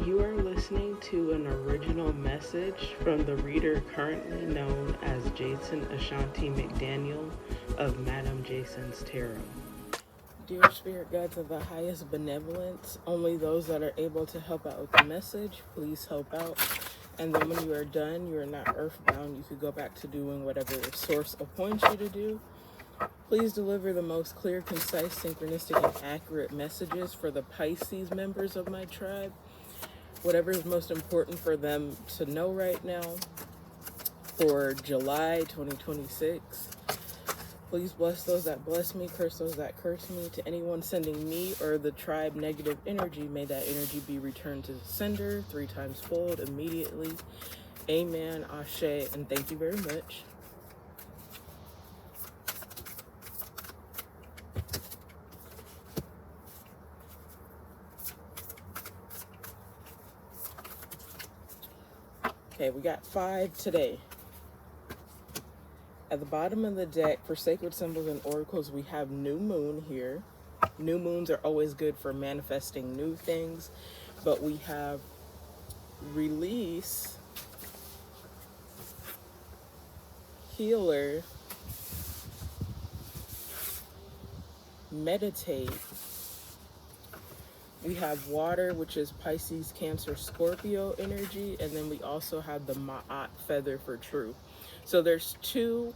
You are listening to an original message from the reader currently known as Jason Ashanti McDaniel of Madam Jason's Tarot. Dear spirit guides of the highest benevolence, only those that are able to help out with the message, please help out. And then when you are done, you are not earthbound. You could go back to doing whatever the source appoints you to do. Please deliver the most clear, concise, synchronistic, and accurate messages for the Pisces members of my tribe. Whatever is most important for them to know right now for July 2026. Please bless those that bless me, curse those that curse me. To anyone sending me or the tribe negative energy, may that energy be returned to the sender 3 times fold immediately. Amen, Ashe, and thank you very much. Okay, we got 5 today. At the bottom of the deck, for sacred symbols and oracles, we have new moon here. New moons are always good for manifesting new things, but we have release, healer, meditate. We have water, which is Pisces, Cancer, Scorpio energy, and then we also have the Ma'at feather for truth. So there's 2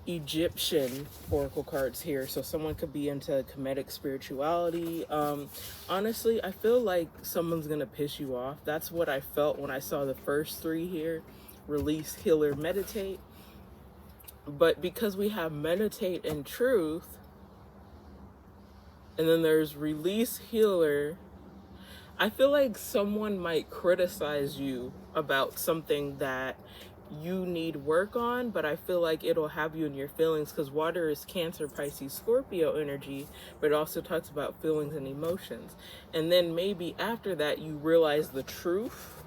Egyptian oracle cards here, so someone could be into Kemetic spirituality. Honestly, I feel like someone's gonna piss you off. That's what I felt when I saw the first 3 here: release, healer, meditate. But because we have meditate and truth, and then there's release, healer, I feel like someone might criticize you about something that you need work on, but I feel like it'll have you in your feelings, because water is Cancer, Pisces, Scorpio energy, but it also talks about feelings and emotions. And then maybe after that you realize the truth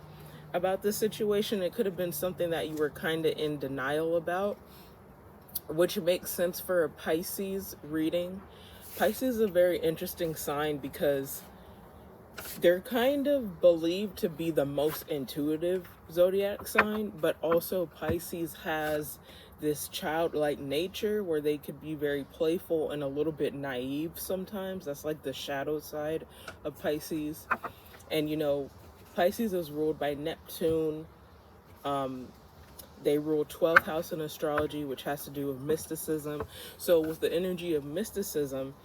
about the situation. It could have been something that you were kind of in denial about, which makes sense for a Pisces reading. Pisces is a very interesting sign because they're kind of believed to be the most intuitive zodiac sign, but also Pisces has this childlike nature where they could be very playful and a little bit naive sometimes. That's like the shadow side of Pisces. And you know, Pisces is ruled by Neptune. They rule 12th house in astrology, which has to do with mysticism. So with the energy of mysticism,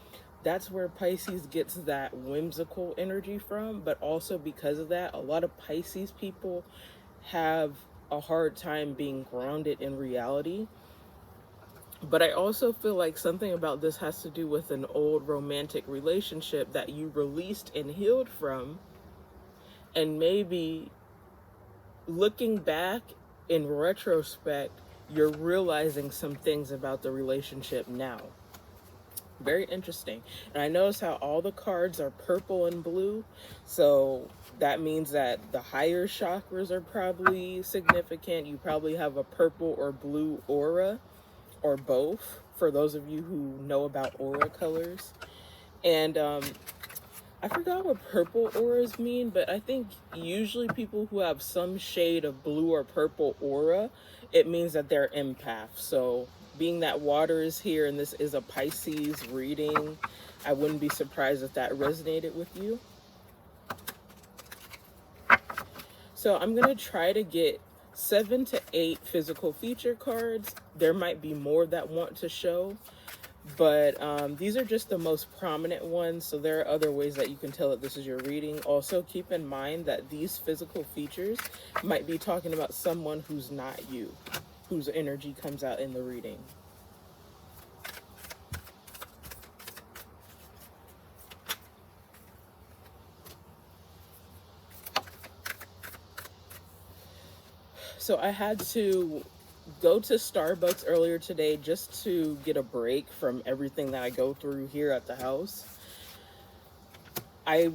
that's where Pisces gets that whimsical energy from. But also because of that, a lot of Pisces people have a hard time being grounded in reality. But I also feel like something about this has to do with an old romantic relationship that you released and healed from, and maybe looking back in retrospect, you're realizing some things about the relationship now. Very interesting. And I notice how all the cards are purple and blue, so that means that the higher chakras are probably significant. You probably have a purple or blue aura, or both, for those of you who know about aura colors. And I forgot what purple auras mean, but I think usually people who have some shade of blue or purple aura, it means that they're empaths. So being that water is here and this is a Pisces reading, I wouldn't be surprised if that resonated with you. So I'm going to try to get 7 to 8 physical feature cards. There might be more that want to show, but these are just the most prominent ones, so there are other ways that you can tell that this is your reading. Also, keep in mind that these physical features might be talking about someone who's not you, whose energy comes out in the reading. So I had to go to Starbucks earlier today just to get a break from everything that I go through here at the house. I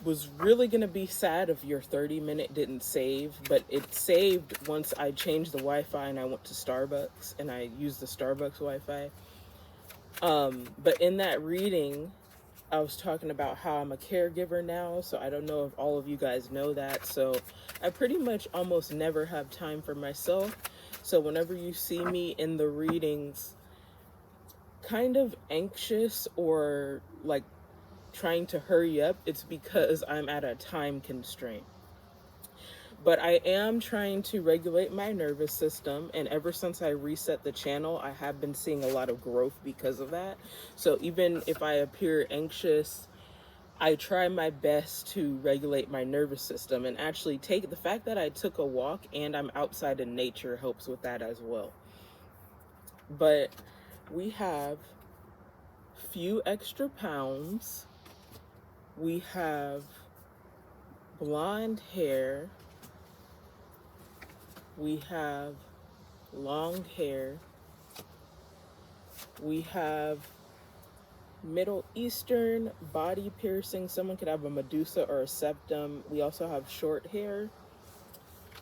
was really going to be sad if your 30-minute didn't save, but it saved once I changed the Wi-Fi and I went to Starbucks and I used the Starbucks Wi-Fi. But in that reading, I was talking about how I'm a caregiver now, so I don't know if all of you guys know that. So I pretty much almost never have time for myself. So whenever you see me in the readings kind of anxious or like trying to hurry up, it's because I'm at a time constraint. But I am trying to regulate my nervous system, and ever since I reset the channel, I have been seeing a lot of growth because of that. So even if I appear anxious, I try my best to regulate my nervous system, and actually take the fact that I took a walk and I'm outside in nature helps with that as well. But we have few extra pounds. We have blonde hair. We have long hair. We have Middle Eastern body piercing. Someone could have a Medusa or a septum. We also have short hair.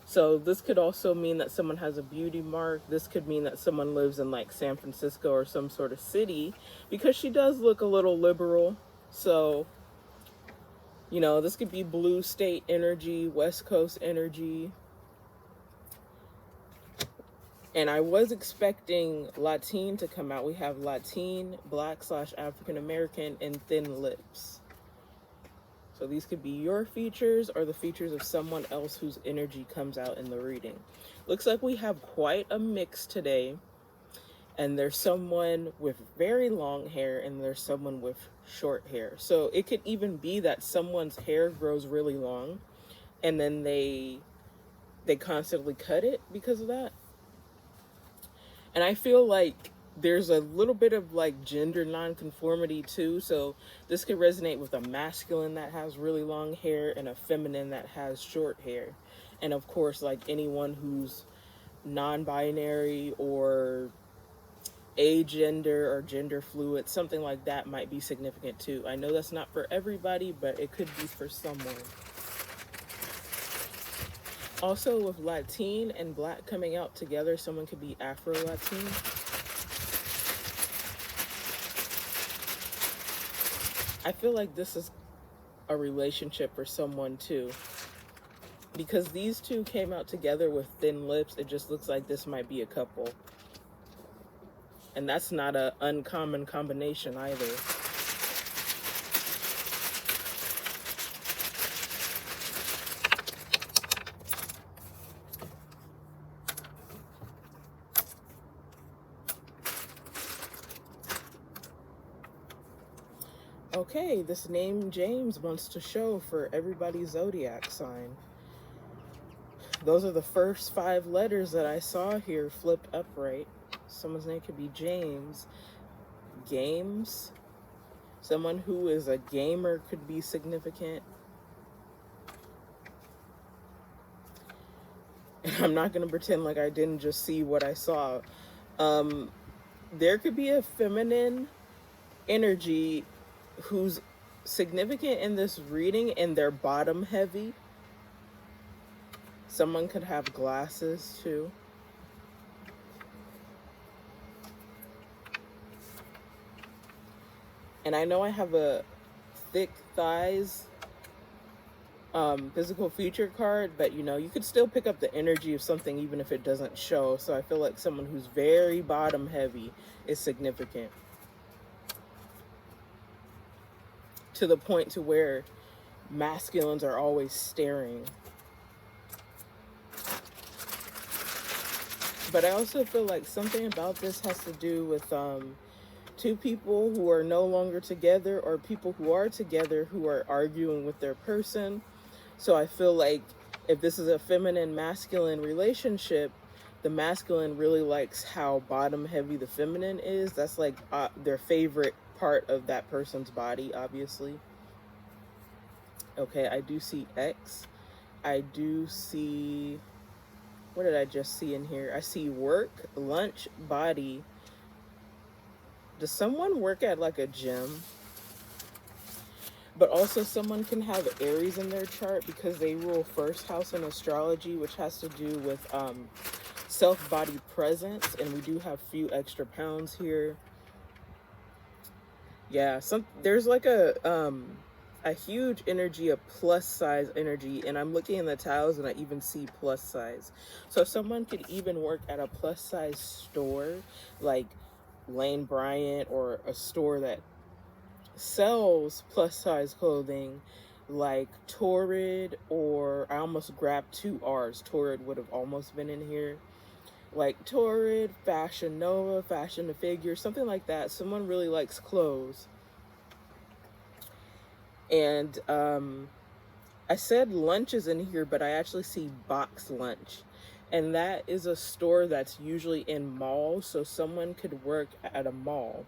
So this could also mean that someone has a beauty mark. This could mean that someone lives in like San Francisco or some sort of city, because she does look a little liberal. So, you know, this could be blue state energy, West Coast energy. And I was expecting Latin to come out. We have Latin, Black/African American, and thin lips. So these could be your features or the features of someone else whose energy comes out in the reading. Looks like we have quite a mix today. And there's someone with very long hair and there's someone with short hair. So it could even be that someone's hair grows really long and then they constantly cut it because of that. And I feel like there's a little bit of like gender nonconformity too. So this could resonate with a masculine that has really long hair and a feminine that has short hair. And of course, like anyone who's non-binary or agender or gender fluid, something like that might be significant too. I know that's not for everybody, but it could be for someone. Also, with Latin and Black coming out together, someone could be Afro-Latin. I feel like this is a relationship for someone too. Because these two came out together with thin lips, it just looks like this might be a couple. And that's not an uncommon combination either. Okay, this name James wants to show for everybody's zodiac sign. Those are the first 5 letters that I saw here flipped upright. Someone's name could be James. Games. Someone who is a gamer could be significant. And I'm not going to pretend like I didn't just see what I saw. There could be a feminine energy who's significant in this reading and they're bottom heavy. Someone could have glasses too. And I know I have a thick thighs physical feature card, but you know, you could still pick up the energy of something even if it doesn't show. So I feel like someone who's very bottom heavy is significant. To the point to where masculines are always staring. But I also feel like something about this has to do with two people who are no longer together or people who are together who are arguing with their person. So I feel like if this is a feminine masculine relationship, the masculine really likes how bottom heavy the feminine is. That's like their favorite part of that person's body, obviously. Okay, I do see X. I do see, what did I just see in here? I see work, lunch, body. Does someone work at like a gym? But also someone can have Aries in their chart because they rule first house in astrology, which has to do with self-body presence. And we do have few extra pounds here. Yeah, there's like a huge energy of plus size energy, and I'm looking in the tiles and I even see plus size. So someone could even work at a plus size store like Lane Bryant, or a store that sells plus size clothing like Torrid, or I almost grabbed two R's. Torrid would have almost been in here. Like Torrid, Fashion Nova, Fashion to Figure, something like that. Someone really likes clothes. And I said lunch is in here, but I actually see Box Lunch. And that is a store that's usually in malls, so someone could work at a mall.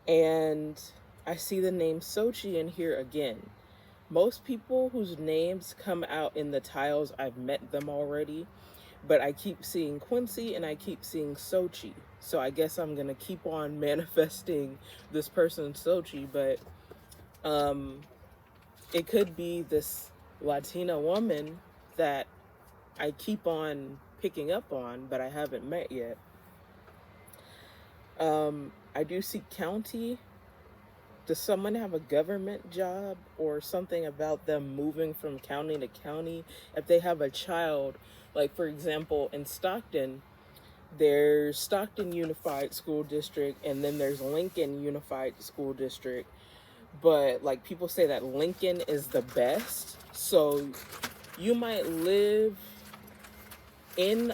And I see the name Sochi in here again. Most people whose names come out in the tiles, I've met them already, but I keep seeing Quincy and I keep seeing Sochi. So I guess I'm gonna keep on manifesting this person Sochi, but it could be this Latina woman that I keep on picking up on, but I haven't met yet. I do see county. Does someone have a government job or something about them moving from county to county? If they have a child, like for example, in Stockton, there's Stockton Unified School District, and then there's Lincoln Unified School District. But like people say that Lincoln is the best. So you might live in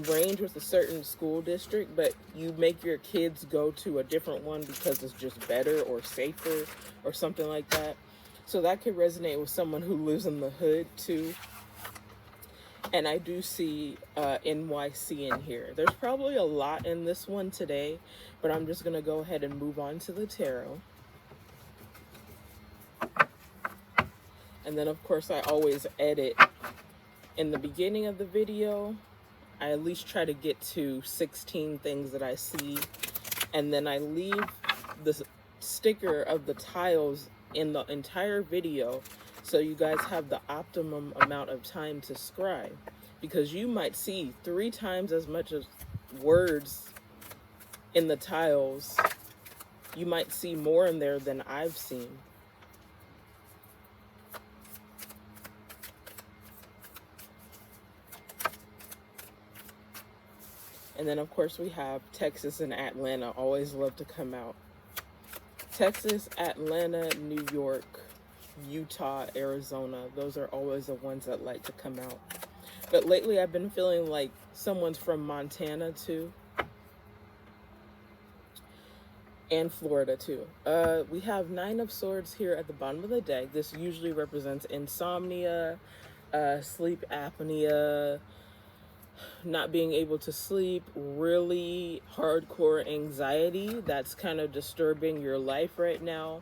range with a certain school district, but you make your kids go to a different one because it's just better or safer or something like that. So that could resonate with someone who lives in the hood too. And I do see NYC in here. There's probably a lot in this one today, but I'm just gonna go ahead and move on to the tarot. And then of course I always edit. In the beginning of the video, I at least try to get to 16 things that I see, and then I leave the sticker of the tiles in the entire video so you guys have the optimum amount of time to scribe, because you might see 3 times as much as words in the tiles. You might see more in there than I've seen. And then, of course, we have Texas and Atlanta. Always love to come out. Texas, Atlanta, New York, Utah, Arizona. Those are always the ones that like to come out. But lately, I've been feeling like someone's from Montana, too. And Florida, too. We have 9 of Swords here at the bottom of the deck. This usually represents insomnia, sleep apnea, not being able to sleep, really hardcore anxiety that's kind of disturbing your life right now.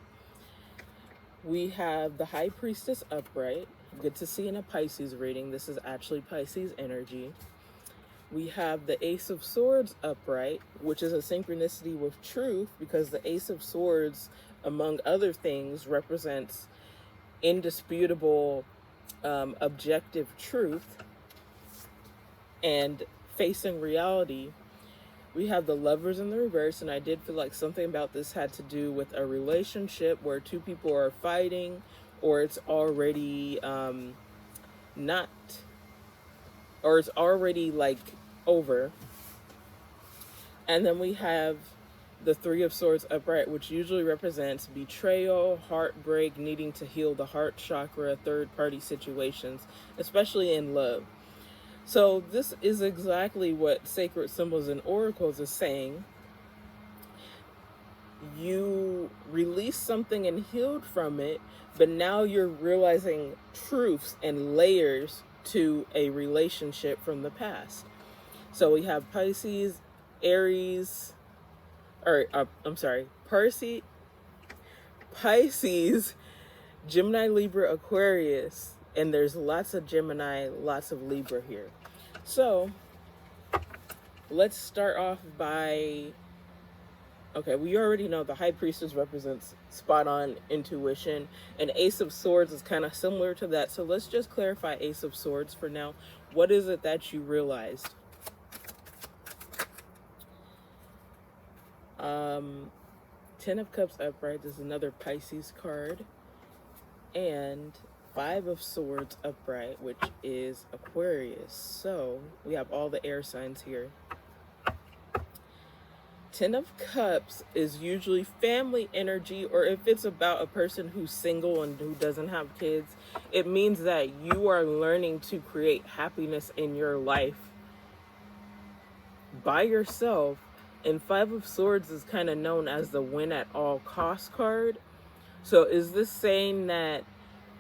We have the High Priestess upright. Good to see in a Pisces reading. This is actually Pisces energy. We have the Ace of Swords upright, which is a synchronicity with truth, because the Ace of Swords, among other things, represents indisputable, objective truth and facing reality. We have the Lovers in the reverse, and I did feel like something about this had to do with a relationship where 2 people are fighting, or it's already it's already like over. And then we have the 3 of Swords upright, which usually represents betrayal, heartbreak, needing to heal the heart chakra, third-party situations, especially in love. So this is exactly what Sacred Symbols and Oracles is saying. You released something and healed from it, but now you're realizing truths and layers to a relationship from the past. So we have Pisces, Aries, Pisces, Gemini, Libra, Aquarius, and there's lots of Gemini, lots of Libra here. So let's start off by, okay, we already know the High Priestess represents spot on intuition, and Ace of Swords is kind of similar to that. So let's just clarify Ace of Swords for now. What is it that you realized? Ten of Cups upright is another Pisces card. And Five of Swords upright, which is Aquarius. So we have all the air signs here. Ten of Cups is usually family energy, or if it's about a person who's single and who doesn't have kids, it means that you are learning to create happiness in your life by yourself. And Five of Swords is kind of known as the win at all cost card. So is this saying that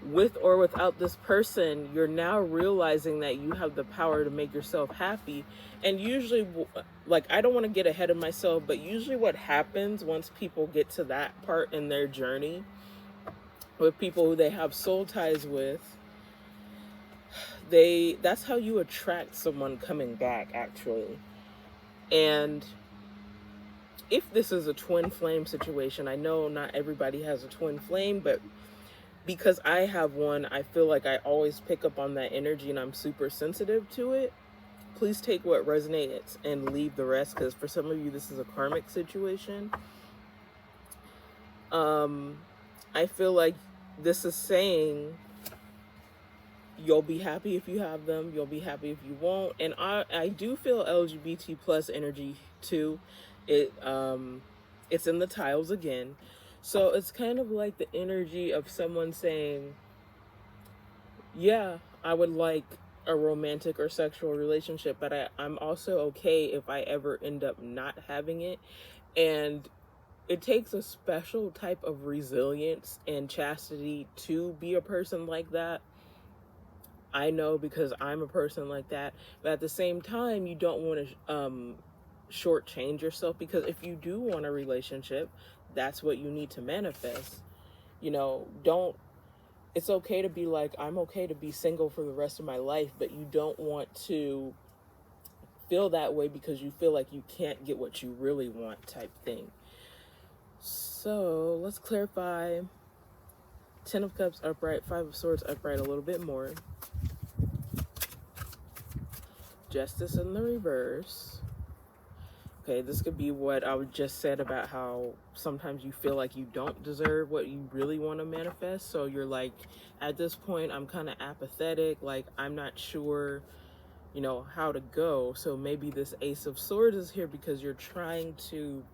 with or without this person, you're now realizing that you have the power to make yourself happy? And usually, like, I don't want to get ahead of myself, but usually what happens once people get to that part in their journey with people who they have soul ties with, that's how you attract someone coming back, actually. And if this is a twin flame situation, I know not everybody has a twin flame, but because I have one, I feel like I always pick up on that energy and I'm super sensitive to it. Please take what resonates and leave the rest, because for some of you, this is a karmic situation. I feel like this is saying you'll be happy if you have them, you'll be happy if you won't. And I do feel LGBT plus energy too. It's in the tiles again. So it's kind of like the energy of someone saying, yeah, I would like a romantic or sexual relationship, but I'm also okay if I ever end up not having it. And it takes a special type of resilience and chastity to be a person like that. I know, because I'm a person like that. But at the same time, you don't want to shortchange yourself, because if you do want a relationship, that's what you need to manifest. You know, it's okay to be like, I'm okay to be single for the rest of my life, but you don't want to feel that way because you feel like you can't get what you really want, type thing. So let's clarify Ten of Cups upright, Five of Swords upright a little bit more. Justice in the reverse. Okay, this could be what I just said about how sometimes you feel like you don't deserve what you really want to manifest. So you're like, at this point, I'm kind of apathetic. Like, I'm not sure, you know, how to go. So maybe this Ace of Swords is here because you're trying to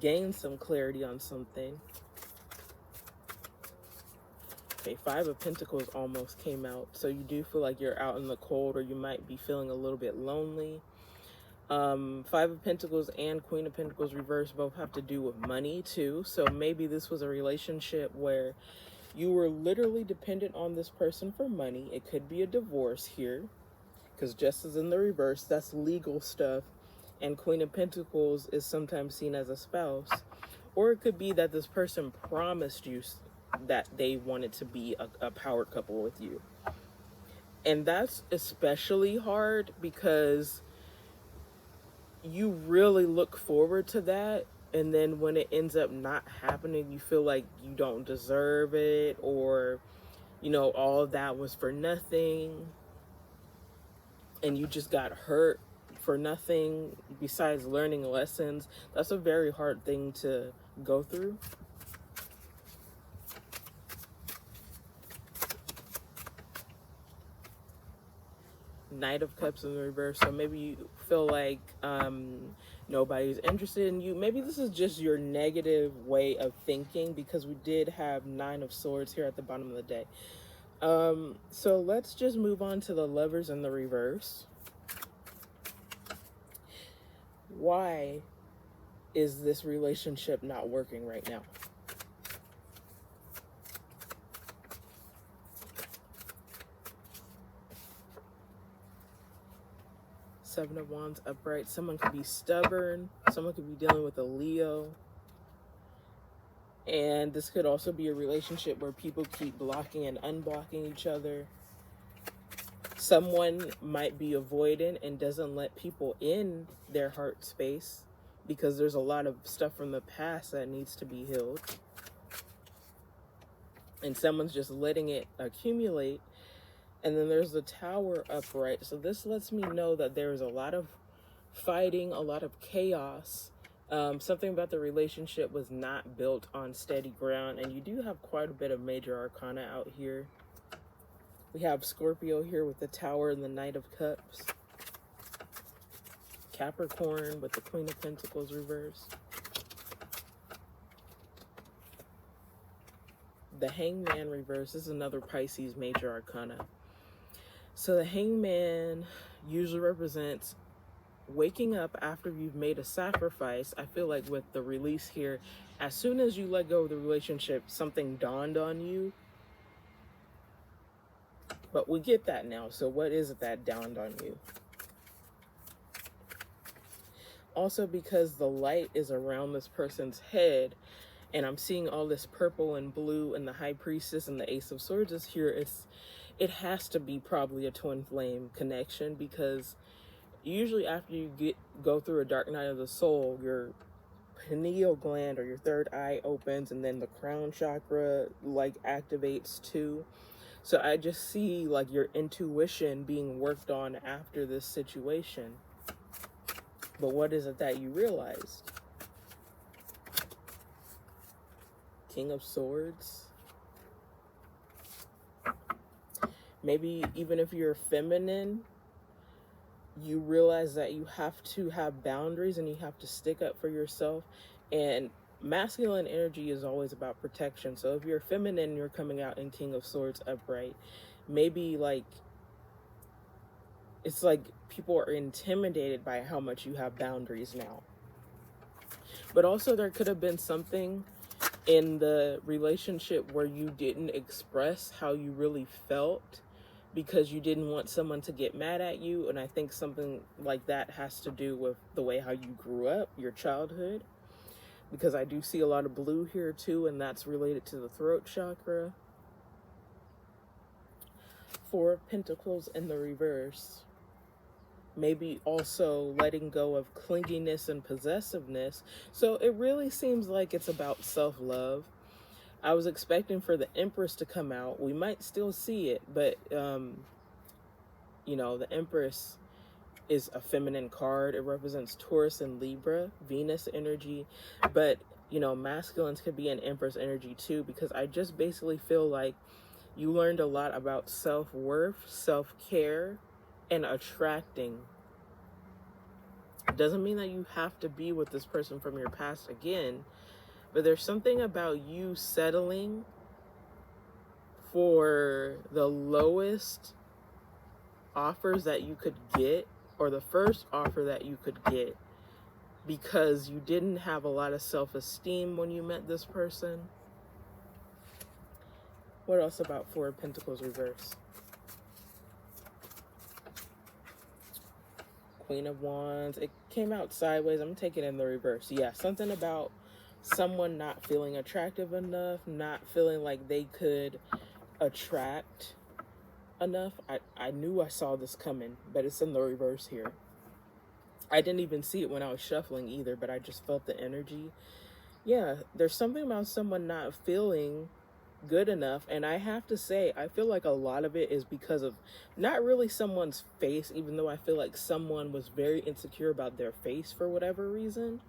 gain some clarity on something. Okay, Five of Pentacles almost came out. So you do feel like you're out in the cold, or you might be feeling a little bit lonely. Five of Pentacles and Queen of Pentacles reverse both have to do with money too. So maybe this was a relationship where you were literally dependent on this person for money. It could be a divorce here, because Justice in the reverse, that's legal stuff. And Queen of Pentacles is sometimes seen as a spouse. Or it could be that this person promised you that they wanted to be a power couple with you. And that's especially hard because you really look forward to that, and then when it ends up not happening, you feel like you don't deserve it, or, you know, all of that was for nothing, and you just got hurt for nothing besides learning lessons. That's a very hard thing to go through. Knight of Cups in the reverse. So maybe you feel like nobody's interested in you. Maybe this is just your negative way of thinking, because we did have Nine of Swords here at the bottom of the day. So let's just move on to the Lovers in the reverse. Why is this relationship not working right now? Seven of Wands upright. Someone could be stubborn. Someone could be dealing with a Leo. And this could also be a relationship where people keep blocking and unblocking each other. Someone might be avoidant and doesn't let people in their heart space because there's a lot of stuff from the past that needs to be healed. And someone's just letting it accumulate. And then there's the Tower upright. So this lets me know that there is a lot of fighting, a lot of chaos Something about the relationship was not built on steady ground, and you do have quite a bit of major arcana out here. We have Scorpio here with the Tower and the Knight of Cups. Capricorn with the Queen of Pentacles reversed. The Hangman reverse. This is another Pisces major arcana. So the Hangman usually represents waking up after you've made a sacrifice. I feel like with the release here, as soon as you let go of the relationship, something dawned on you. But we get that now. So what is it that dawned on you? Also, because the light is around this person's head, and I'm seeing all this purple and blue, and the High Priestess and the Ace of Swords is here. It has to be probably a twin flame connection, because usually after you go through a dark night of the soul, your pineal gland or your third eye opens, and then the crown chakra like activates too. So I just see like your intuition being worked on after this situation. But what is it that you realized? King of Swords. Maybe even if you're feminine, you realize that you have to have boundaries and you have to stick up for yourself. And masculine energy is always about protection. So if you're feminine, you're coming out in King of Swords upright. Maybe like, it's like people are intimidated by how much you have boundaries now. But also there could have been something in the relationship where you didn't express how you really felt because you didn't want someone to get mad at you. And I think something like that has to do with the way how you grew up, your childhood. Because I do see a lot of blue here too, and that's related to the throat chakra. Four of Pentacles in the reverse. Maybe also letting go of clinginess and possessiveness. So it really seems like it's about self-love. I was expecting for the Empress to come out. We might still see it, but you know, the Empress is a feminine card. It represents Taurus and Libra, Venus energy. But, you know, masculines could be an Empress energy too, because I just basically feel like you learned a lot about self-worth, self-care, and attracting. It doesn't mean that you have to be with this person from your past again, but there's something about you settling for the lowest offers that you could get, or the first offer that you could get, because you didn't have a lot of self-esteem when you met this person. What else about Four of Pentacles reverse? Queen of Wands. It came out sideways. I'm taking it in the reverse. Yeah, something about someone not feeling attractive enough, not feeling like they could attract enough. I knew I saw this coming, but it's in the reverse here. I didn't even see it when I was shuffling either, but I just felt the energy. Yeah, there's something about someone not feeling good enough, and I have to say, I feel like a lot of it is because of not really someone's face, even though I feel like someone was very insecure about their face for whatever reason.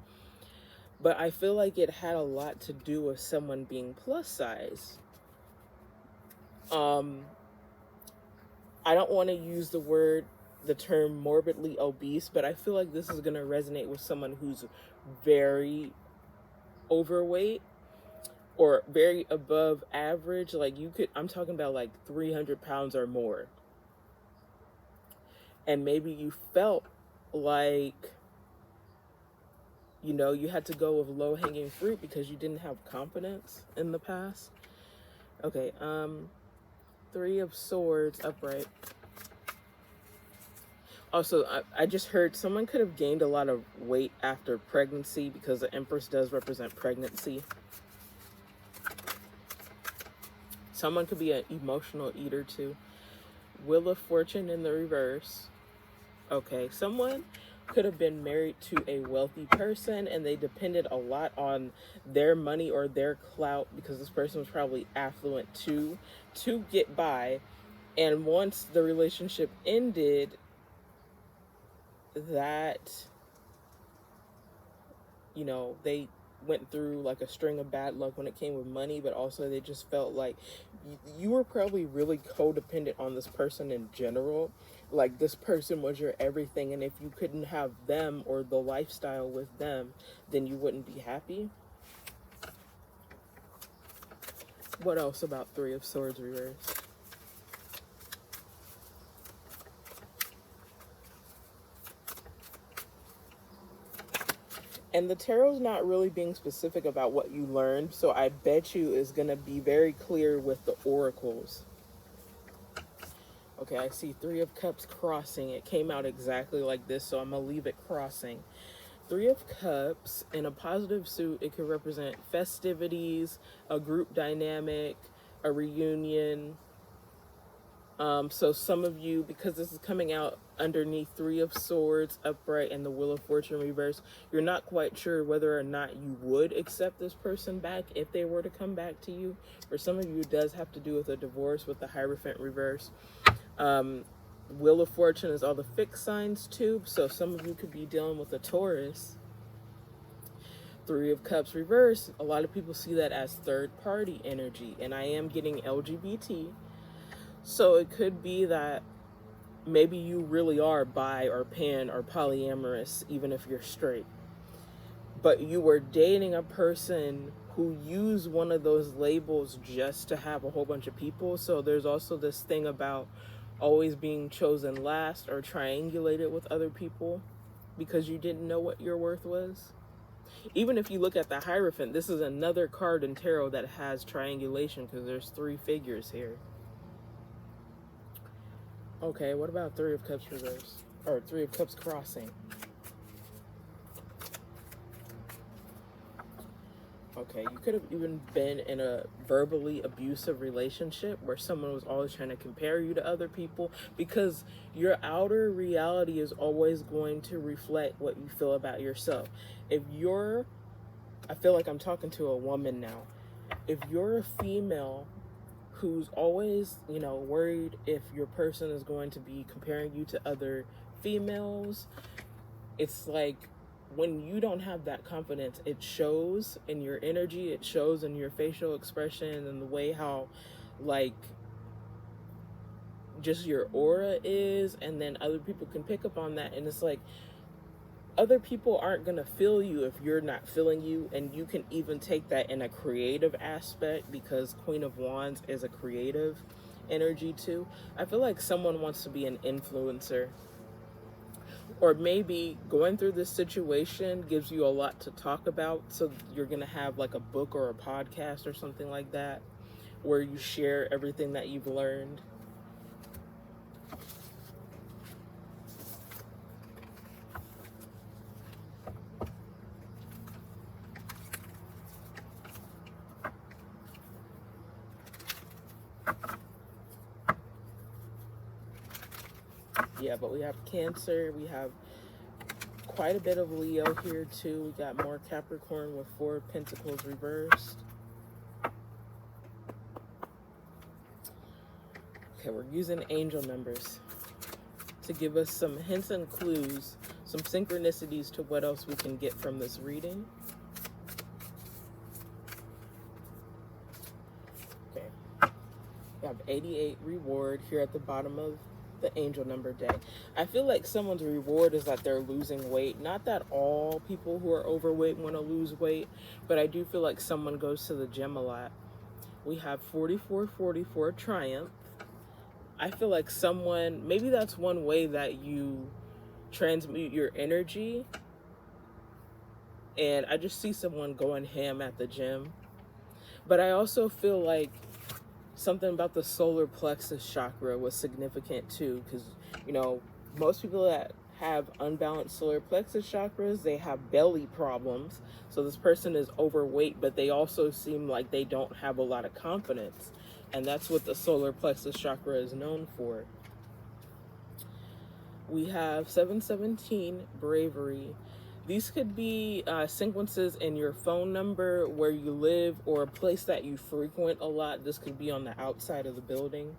But I feel like it had a lot to do with someone being plus size. I don't want to use the term morbidly obese, but I feel like this is going to resonate with someone who's very overweight or very above average. Like I'm talking about like 300 pounds or more. And maybe you felt like, you know, you had to go with low-hanging fruit because you didn't have confidence in the past. Okay, Three of Swords upright. Also, I just heard someone could have gained a lot of weight after pregnancy, because the Empress does represent pregnancy. Someone could be an emotional eater too. Wheel of Fortune in the reverse. Okay, someone could have been married to a wealthy person and they depended a lot on their money or their clout, because this person was probably affluent too, to get by. And once the relationship ended, that you know, they went through like a string of bad luck when it came with money, but also they just felt like you were probably really codependent on this person in general. Like this person was your everything, and if you couldn't have them or the lifestyle with them, then you wouldn't be happy. What else about Three of Swords reversed? And the tarot's not really being specific about what you learned, so I bet you is going to be very clear with the oracles. Okay, I see Three of Cups crossing. It came out exactly like this, so I'm going to leave it crossing. Three of Cups in a positive suit, it could represent festivities, a group dynamic, a reunion. So some of you, because this is coming out underneath Three of Swords upright and the Wheel of Fortune reverse, you're not quite sure whether or not you would accept this person back if they were to come back to you. For some of you, it does have to do with a divorce with the Hierophant reverse. Wheel of Fortune is all the fixed signs too, so some of you could be dealing with a Taurus. Three of Cups reverse, a lot of people see that as third party energy, and I am getting LGBT. So it could be that maybe you really are bi or pan or polyamorous, even if you're straight. But you were dating a person who used one of those labels just to have a whole bunch of people. So there's also this thing about always being chosen last or triangulated with other people because you didn't know what your worth was. Even if you look at the Hierophant, this is another card in tarot that has triangulation because there's three figures here. Okay, what about Three of Cups reverse? Or Three of Cups crossing? Okay, you could have even been in a verbally abusive relationship where someone was always trying to compare you to other people, because your outer reality is always going to reflect what you feel about yourself. If you're, I feel like I'm talking to a woman now. If you're a female who's always, you know, worried if your person is going to be comparing you to other females, it's like when you don't have that confidence, it shows in your energy, it shows in your facial expression and the way how, like, just your aura is, and then other people can pick up on that, and it's like other people aren't going to feel you if you're not feeling you. And you can even take that in a creative aspect, because Queen of Wands is a creative energy too. I feel like someone wants to be an influencer, or maybe going through this situation gives you a lot to talk about, so you're going to have like a book or a podcast or something like that where you share everything that you've learned. Yeah, but we have Cancer, we have quite a bit of Leo here too. We got more Capricorn with Four of Pentacles reversed. Okay, we're using angel numbers to give us some hints and clues, some synchronicities to what else we can get from this reading. Okay, we have 88 reward here at the bottom of the angel number deck. I feel like someone's reward is that they're losing weight. Not that all people who are overweight want to lose weight, but I do feel like someone goes to the gym a lot. We have 4444 triumph. I feel like someone, maybe that's one way that you transmute your energy. And I just see someone going ham at the gym. But I also feel like something about the solar plexus chakra was significant too, because, you know, most people that have unbalanced solar plexus chakras, they have belly problems. So this person is overweight, but they also seem like they don't have a lot of confidence. And that's what the solar plexus chakra is known for. We have 717, bravery. These could be sequences in your phone number, where you live, or a place that you frequent a lot. This could be on the outside of the building.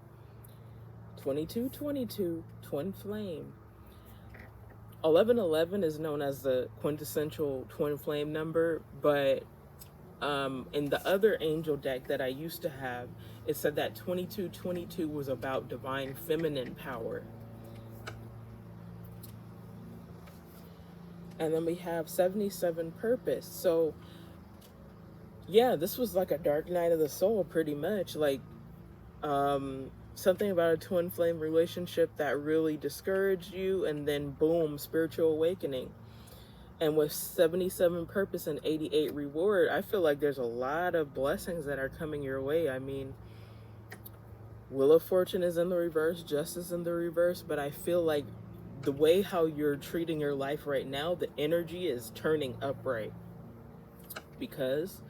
2222, twin flame. 1111 is known as the quintessential twin flame number, but in the other angel deck that I used to have, it said that 2222 was about divine feminine power. And then we have 77 purpose. So yeah, this was like a dark night of the soul, pretty much. Like something about a twin flame relationship that really discouraged you, and then boom, spiritual awakening. And with 77 purpose and 88 reward, I feel like there's a lot of blessings that are coming your way. I mean, Wheel of Fortune is in the reverse, Justice in the reverse, but I feel like the way how you're treating your life right now, the energy is turning upright because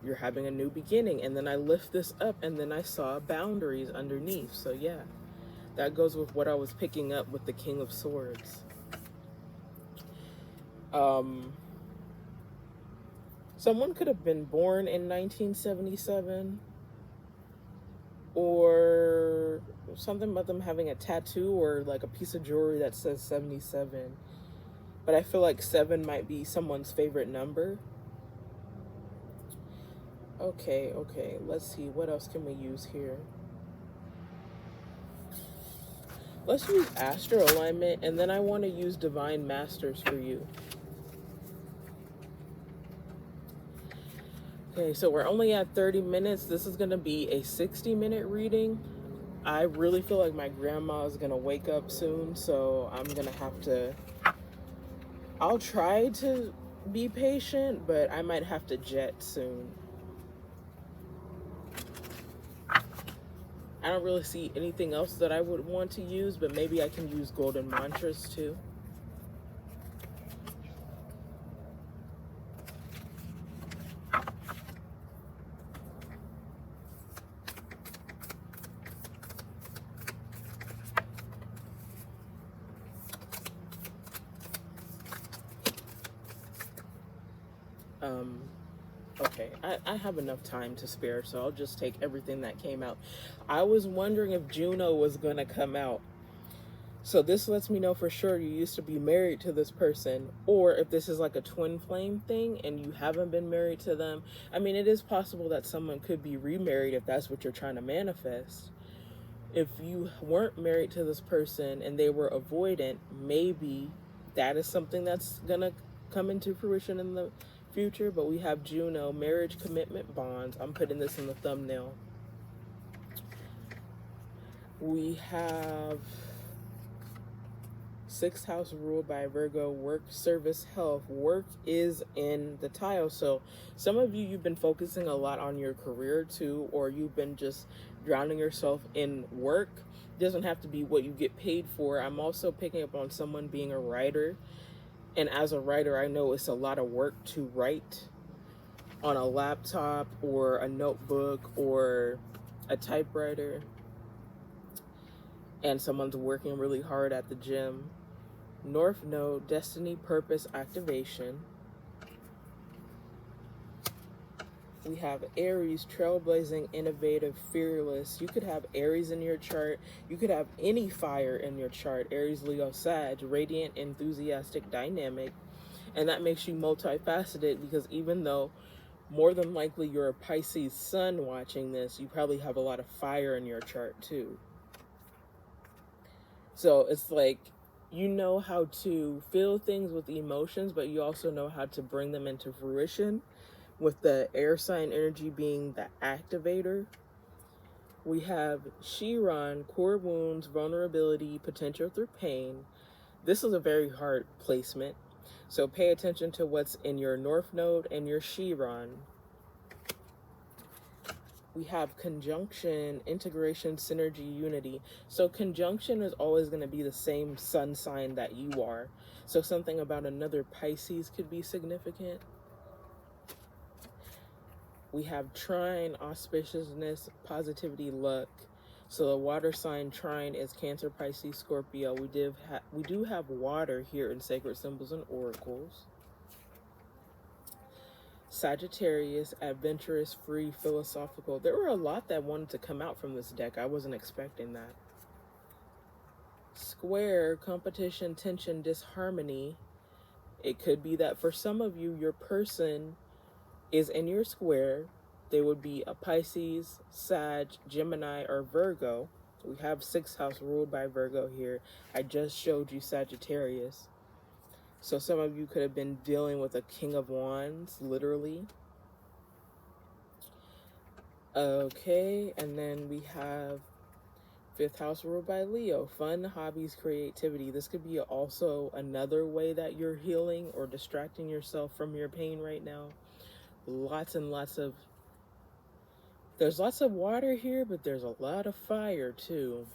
you're having a new beginning. And then I lift this up, and then I saw boundaries underneath. So yeah, that goes with what I was picking up with the King of Swords. Someone could have been born in 1977, or something about them having a tattoo or like a piece of jewelry that says 77. But I feel like 7 might be someone's favorite number. Okay, let's see, what else can we use here? Let's use astro alignment, and then I want to use divine masters for you. Okay, so we're only at 30 minutes. This is going to be a 60-minute reading. I really feel like my grandma is going to wake up soon, so I'm going to have to... I'll try to be patient, but I might have to jet soon. I don't really see anything else that I would want to use, but maybe I can use golden mantras too. Okay, I have enough time to spare, so I'll just take everything that came out. I was wondering if Juno was going to come out. So this lets me know for sure you used to be married to this person, or if this is like a twin flame thing and you haven't been married to them. I mean, it is possible that someone could be remarried if that's what you're trying to manifest. If you weren't married to this person and they were avoidant, maybe that is something that's going to come into fruition in the future. But we have Juno, marriage, commitment, bonds. I'm putting this in the thumbnail. We have 6th house ruled by Virgo, work, service, health. Work is in the tile. So some of you, you've been focusing a lot on your career too, or you've been just drowning yourself in work. It doesn't have to be what you get paid for. I'm also picking up on someone being a writer. And as a writer, I know it's a lot of work to write on a laptop or a notebook or a typewriter. And someone's working really hard at the gym. North Node, destiny, purpose, activation. We have Aries, trailblazing, innovative, fearless. You could have Aries in your chart. You could have any fire in your chart. Aries, Leo, Sag, radiant, enthusiastic, dynamic. And that makes you multifaceted, because even though more than likely you're a Pisces sun watching this, you probably have a lot of fire in your chart too. So it's like, you know how to feel things with emotions, but you also know how to bring them into fruition, with the air sign energy being the activator. We have Chiron, core wounds, vulnerability, potential through pain. This is a very hard placement, so pay attention to what's in your North Node and your Chiron. We have conjunction, integration, synergy, unity. So conjunction is always going to be the same sun sign that you are. So something about another Pisces could be significant. We have trine, auspiciousness, positivity, luck. So the water sign trine is Cancer, Pisces, Scorpio. We do have water here in Sacred Symbols and Oracles. Sagittarius, adventurous, free, philosophical. There were a lot that wanted to come out from this deck. I wasn't expecting that. Square, competition, tension, disharmony. It could be that for some of you, your person is in your square. They would be a Pisces, Sag, Gemini, or Virgo. We have 6th house ruled by Virgo here. I just showed you Sagittarius. So some of you could have been dealing with a King of Wands, literally. Okay, and then we have 5th house ruled by Leo. Fun, hobbies, creativity. This could be also another way that you're healing or distracting yourself from your pain right now. Lots and lots of... There's lots of water here, but there's a lot of fire too.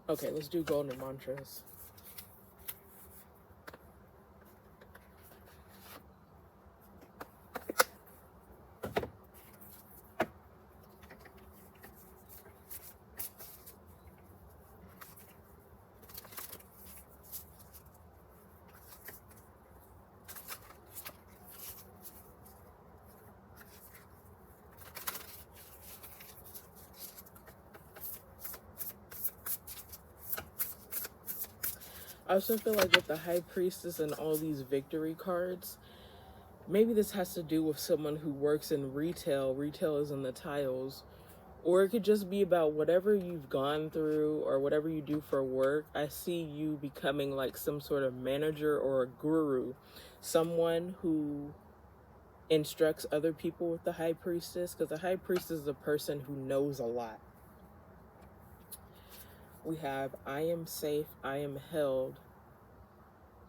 Okay, let's do golden mantras. I also feel like with the High Priestess and all these victory cards, maybe this has to do with someone who works in retail. Retail is in the tiles. Or it could just be about whatever you've gone through or whatever you do for work. I see you becoming like some sort of manager or a guru. Someone who instructs other people with the High Priestess. Because the High Priestess is a person who knows a lot. We have, I am safe, I am held.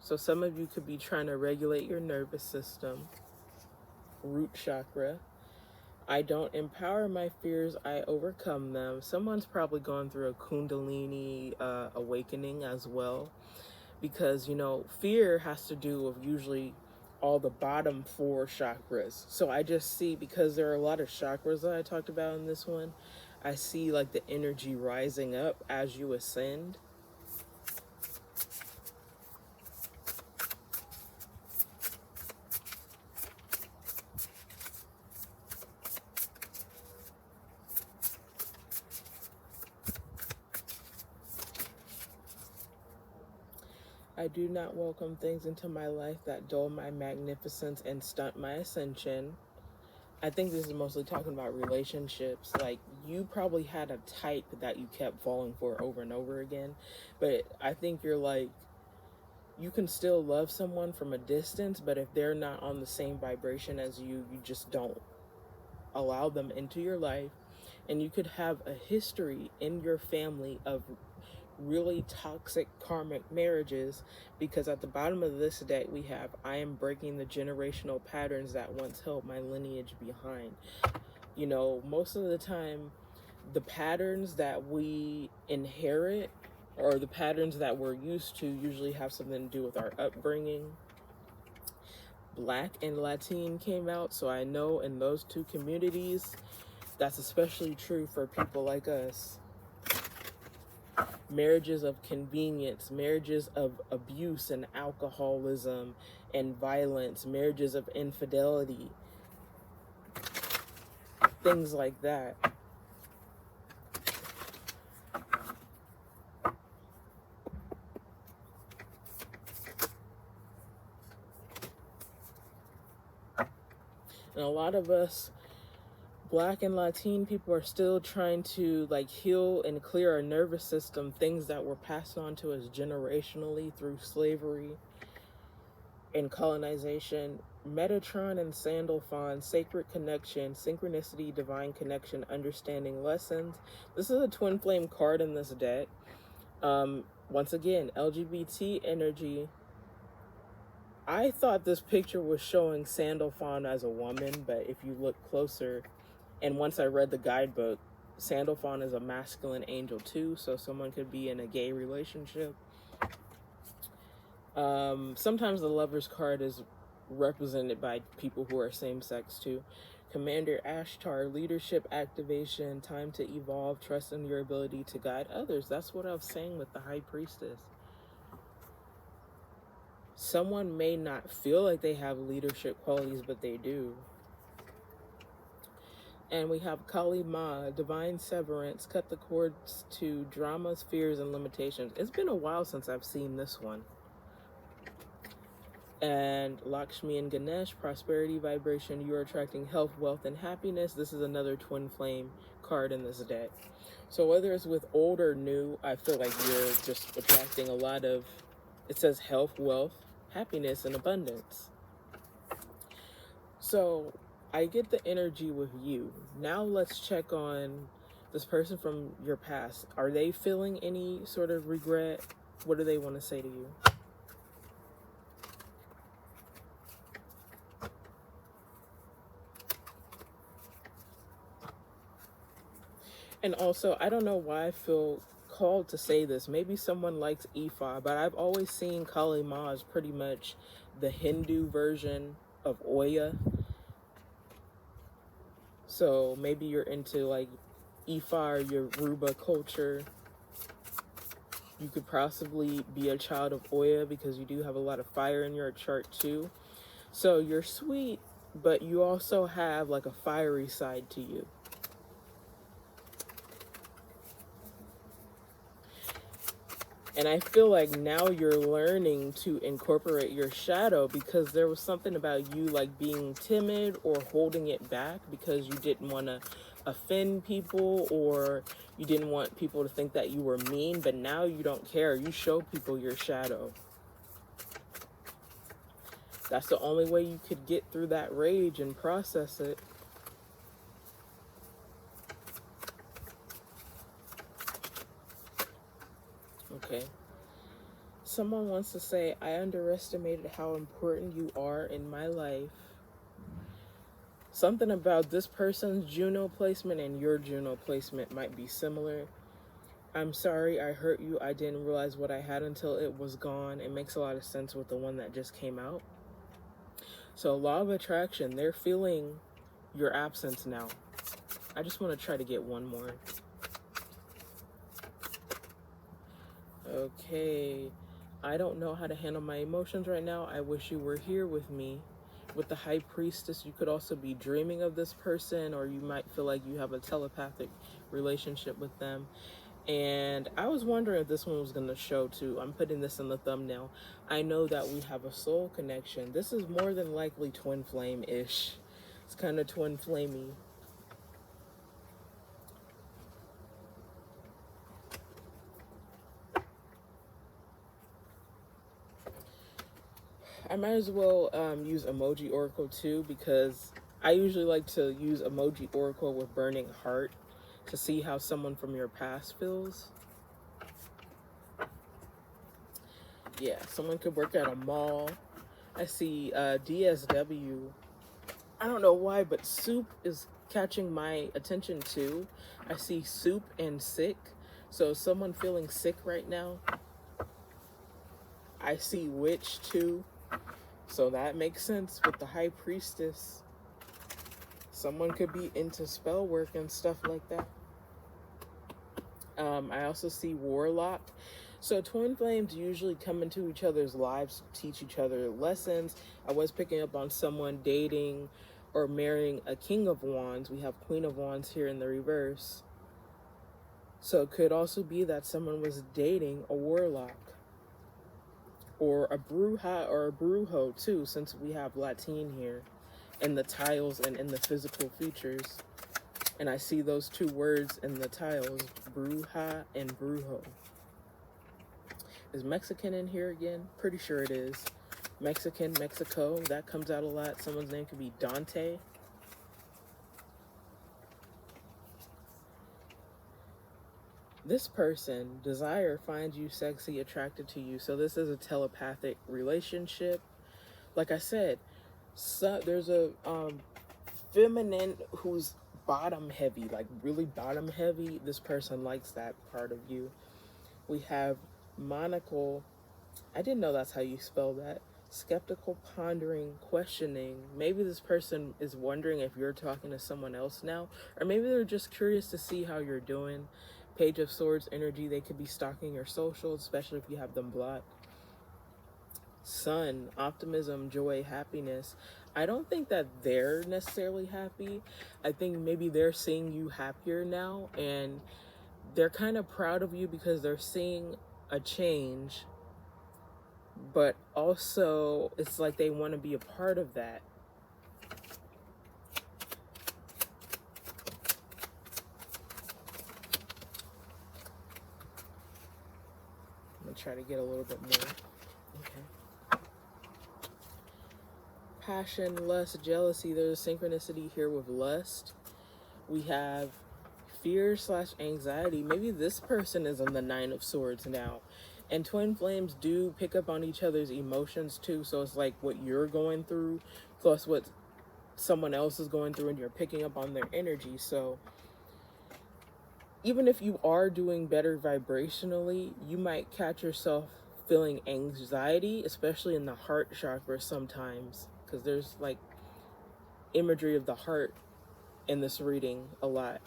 So some of you could be trying to regulate your nervous system. Root chakra. I don't empower my fears, I overcome them. Someone's probably gone through a Kundalini awakening as well. Because, you know, fear has to do with usually all the bottom 4 chakras. So I just see, because there are a lot of chakras that I talked about in this one, I see like the energy rising up as you ascend. I do not welcome things into my life that dull my magnificence and stunt my ascension. I think this is mostly talking about relationships. Like, you probably had a type that you kept falling for over and over again. But I think you're like, you can still love someone from a distance, but if they're not on the same vibration as you, you just don't allow them into your life. And you could have a history in your family of really toxic karmic marriages, because at the bottom of this deck we have, I am breaking the generational patterns that once held my lineage behind. You know, most of the time the patterns that we inherit or the patterns that we're used to usually have something to do with our upbringing. Black and Latin came out, so I know in those 2 communities that's especially true for people like us. Marriages of convenience, marriages of abuse and alcoholism and violence, marriages of infidelity, things like that. And a lot of us Black and Latin people are still trying to like heal and clear our nervous system, things that were passed on to us generationally through slavery and colonization. Metatron and Sandalphon, sacred connection, synchronicity, divine connection, understanding lessons. This is a twin flame card in this deck. Once again, LGBT energy. I thought this picture was showing Sandalphon as a woman, but if you look closer, and once I read the guidebook, Sandalphon is a masculine angel too, so someone could be in a gay relationship. Sometimes the Lover's card is represented by people who are same-sex too. Commander Ashtar, leadership, activation, time to evolve, trust in your ability to guide others. That's what I was saying with the High Priestess. Someone may not feel like they have leadership qualities, but they do. And we have Kali Ma, divine severance, cut the cords to dramas, fears, and limitations. It's been a while since I've seen this one. And Lakshmi and Ganesh, prosperity, vibration, you're attracting health, wealth, and happiness. This is another twin flame card in this deck. So whether it's with old or new, I feel like you're just attracting a lot of, it says health, wealth, happiness, and abundance. So I get the energy with you. Now let's check on this person from your past. Are they feeling any sort of regret? What do they want to say to you? And also, I don't know why I feel called to say this. Maybe someone likes Ifa, but I've always seen Kali Ma as pretty much the Hindu version of Oya. So maybe you're into like Ifa or Yoruba culture. You could possibly be a child of Oya because you do have a lot of fire in your chart too. So you're sweet, but you also have like a fiery side to you. And I feel like now you're learning to incorporate your shadow, because there was something about you like being timid or holding it back because you didn't want to offend people, or you didn't want people to think that you were mean. But now you don't care. You show people your shadow. That's the only way you could get through that rage and process it. Okay. Someone wants to say, I underestimated how important you are in my life. Something about this person's Juno placement and your Juno placement might be similar. I'm sorry I hurt you. I didn't realize what I had until it was gone. It makes a lot of sense with the one that just came out. So law of attraction, they're feeling your absence now. I just want to try to get one more. Okay. I don't know how to handle my emotions right now. I wish you were here with me. With the High Priestess, you could also be dreaming of this person, or you might feel like you have a telepathic relationship with them. And I was wondering if this one was going to show too. I'm putting this in the thumbnail. I know that we have a soul connection. This is more than likely twin flame-ish. It's kind of twin flamey. I might as well use Emoji Oracle too, because I usually like to use Emoji Oracle with Burning Heart to see how someone from your past feels. Yeah, someone could work at a mall. I see DSW. I don't know why, but soup is catching my attention too. I see soup and sick. So someone feeling sick right now. I see witch too. So that makes sense with the High Priestess. Someone could be into spell work and stuff like that. I also see warlock. So twin flames usually come into each other's lives to teach each other lessons. I was picking up on someone dating or marrying a King of Wands. We have Queen of Wands here in the reverse. So it could also be that someone was dating a warlock. Or a bruja or a brujo too, since we have Latin here in the tiles and in the physical features. And I see those two words in the tiles, bruja and brujo. Is Mexican in here again? Pretty sure it is. Mexican, Mexico, that comes out a lot. Someone's name could be Dante. This person, desire, finds you sexy, attracted to you. So this is a telepathic relationship. Like I said, so there's a feminine who's bottom heavy, like really bottom heavy. This person likes that part of you. We have monocle. I didn't know that's how you spell that. Skeptical, pondering, questioning. Maybe this person is wondering if you're talking to someone else now, or maybe they're just curious to see how you're doing. Page of Swords energy, they could be stalking your socials, especially if you have them blocked. Sun, optimism, joy, happiness. I don't think that they're necessarily happy. I think maybe they're seeing you happier now, and they're kind of proud of you because they're seeing a change, but also it's like they want to be a part of that. I'm gonna try to get a little bit more. Okay. Passion, lust, jealousy. There's a synchronicity here with lust. We have fear/anxiety. Maybe this person is in the Nine of Swords now. And twin flames do pick up on each other's emotions too. So it's like what you're going through plus what someone else is going through, and you're picking up on their energy. So even if you are doing better vibrationally, you might catch yourself feeling anxiety, especially in the heart chakra sometimes, because there's like imagery of the heart in this reading a lot.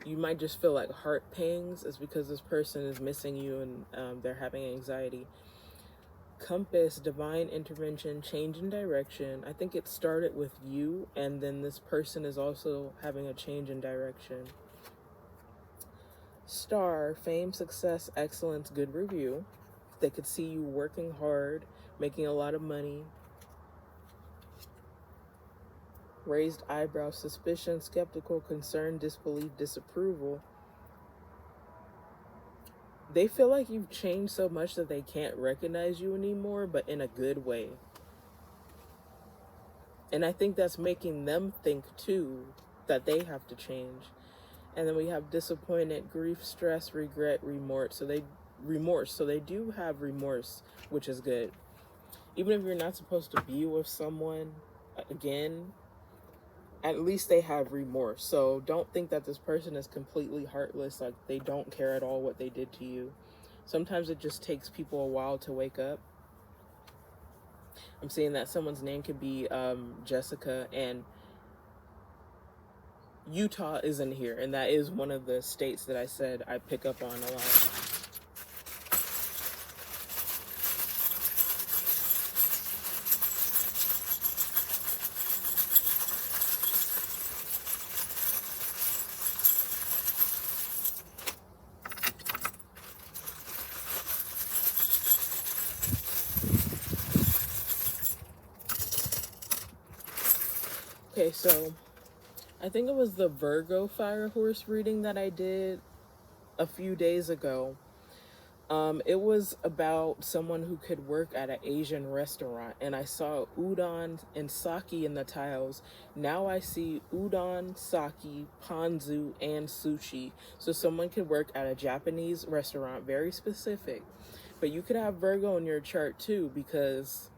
You might just feel like heart pangs. It's because this person is missing you, and they're having anxiety. Compass, divine intervention, change in direction. I think it started with you, and then this person is also having a change in direction. Star, fame, success, excellence, good review. They could see you working hard, making a lot of money. Raised eyebrows, suspicion, skeptical, concern, disbelief, disapproval. They feel like you've changed so much that they can't recognize you anymore, but in a good way. And I think that's making them think too that they have to change. And then we have disappointment, grief, stress, regret, remorse. So they do have remorse, which is good. Even if you're not supposed to be with someone again, at least they have remorse. So don't think that this person is completely heartless, like they don't care at all what they did to you. Sometimes it just takes people a while to wake up. I'm seeing that someone's name could be Jessica, and Utah is in here, and that is one of the states that I said I pick up on a lot. Okay, so I think it was the Virgo Fire Horse reading that I did a few days ago. It was about someone who could work at an Asian restaurant, and I saw udon and sake in the tiles. Now I see udon, sake, ponzu, and sushi. So someone could work at a Japanese restaurant, very specific. But you could have Virgo in your chart too, because,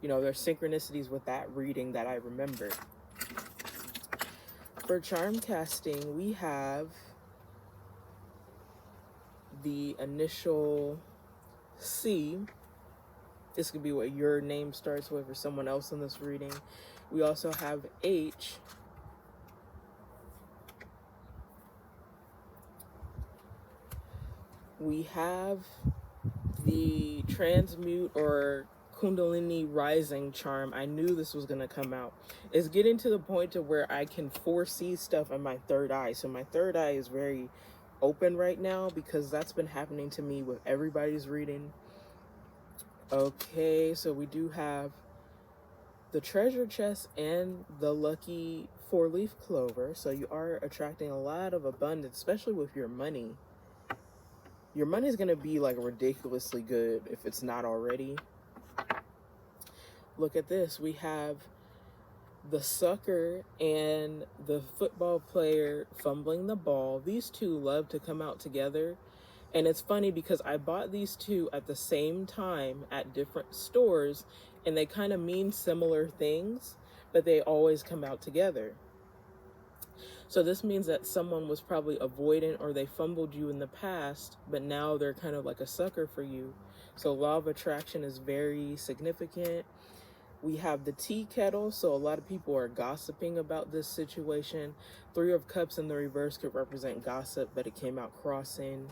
you know, there's synchronicities with that reading that I remembered. For charm casting, we have the initial C. This could be what your name starts with or someone else in this reading. We also have H. We have the transmute or Kundalini rising charm. I knew this was going to come out. It's getting to the point to where I can foresee stuff in my third eye. So my third eye is very open right now because that's been happening to me with everybody's reading. Okay, so we do have the treasure chest and the lucky 4-leaf clover. So you are attracting a lot of abundance, especially with your money. Your money is going to be like ridiculously good if it's not already. Look at this. We have the sucker and the football player fumbling the ball. These two love to come out together. And it's funny because I bought these two at the same time at different stores, and they kind of mean similar things, but they always come out together. So this means that someone was probably avoidant or they fumbled you in the past, but now they're kind of like a sucker for you. So law of attraction is very significant. We have the tea kettle, so a lot of people are gossiping about this situation. 3 of Cups in the reverse could represent gossip, but it came out crossing.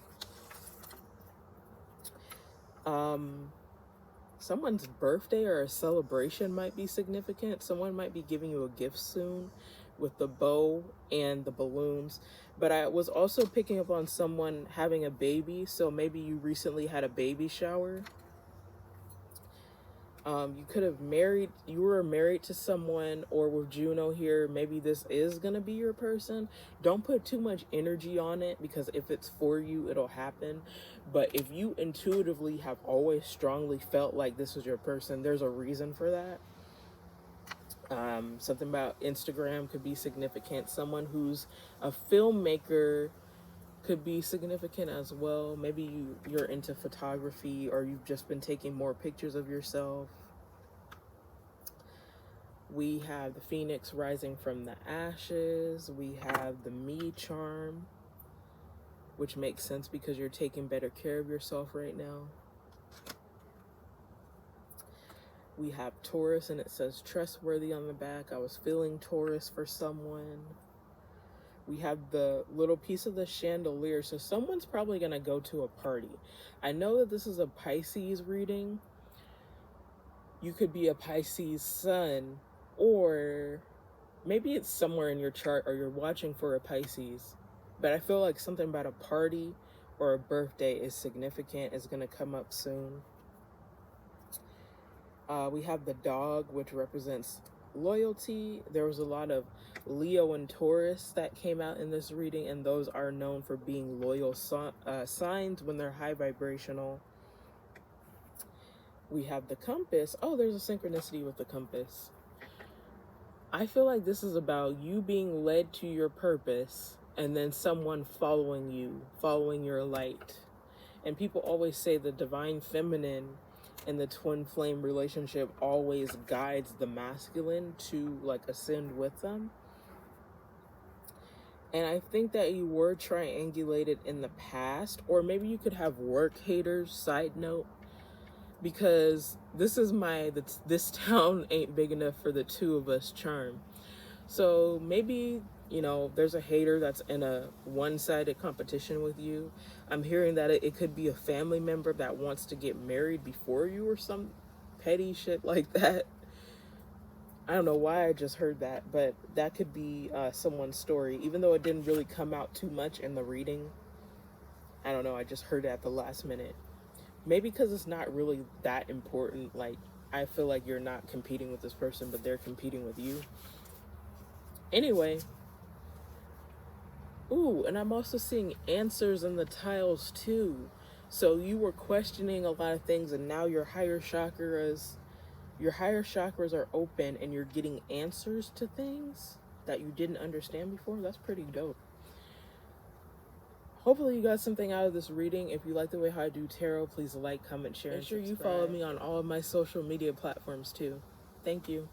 someone's birthday or a celebration might be significant. Someone might be giving you a gift soon with the bow and the balloons. But I was also picking up on someone having a baby. So maybe you recently had a baby shower. You were married to someone, or with Juno here, maybe this is going to be your person. Don't put too much energy on it, because if it's for you, it'll happen. But if you intuitively have always strongly felt like this was your person, there's a reason for that. Something about Instagram could be significant. Someone who's a filmmaker could be significant as well. Maybe you're into photography, or you've just been taking more pictures of yourself. We have the phoenix rising from the ashes. We have the me charm, which makes sense because you're taking better care of yourself right now. We have Taurus, and it says trustworthy on the back. I was feeling Taurus for someone. We have the little piece of the chandelier, so someone's probably going to go to a party. I know that this is a Pisces reading. You could be a Pisces sun, or maybe it's somewhere in your chart, or you're watching for a Pisces. But I feel like something about a party or a birthday is significant, is going to come up soon. We have the dog, which represents loyalty. There was a lot of Leo and Taurus that came out in this reading, and those are known for being loyal signs when they're high vibrational. We have the compass. Oh, there's a synchronicity with the compass. I feel like this is about you being led to your purpose, and then someone following you, following your light. And people always say the divine feminine and the twin flame relationship always guides the masculine to like ascend with them. And I think that you were triangulated in the past, or maybe you could have work haters, side note, because this is this town ain't big enough for the two of us charm. So maybe, you know, there's a hater that's in a one-sided competition with you. I'm hearing that it could be a family member that wants to get married before you, or some petty shit like that. I don't know why I just heard that, but that could be someone's story, even though it didn't really come out too much in the reading. I don't know, I just heard it at the last minute. Maybe because it's not really that important. Like, I feel like you're not competing with this person, but they're competing with you. Anyway. Ooh, and I'm also seeing answers in the tiles too. So you were questioning a lot of things, and now your higher chakras are open, and you're getting answers to things that you didn't understand before. That's pretty dope. Hopefully you got something out of this reading. If you like the way how I do tarot, please like, comment, share, and make sure you follow me on all of my social media platforms too. Thank you.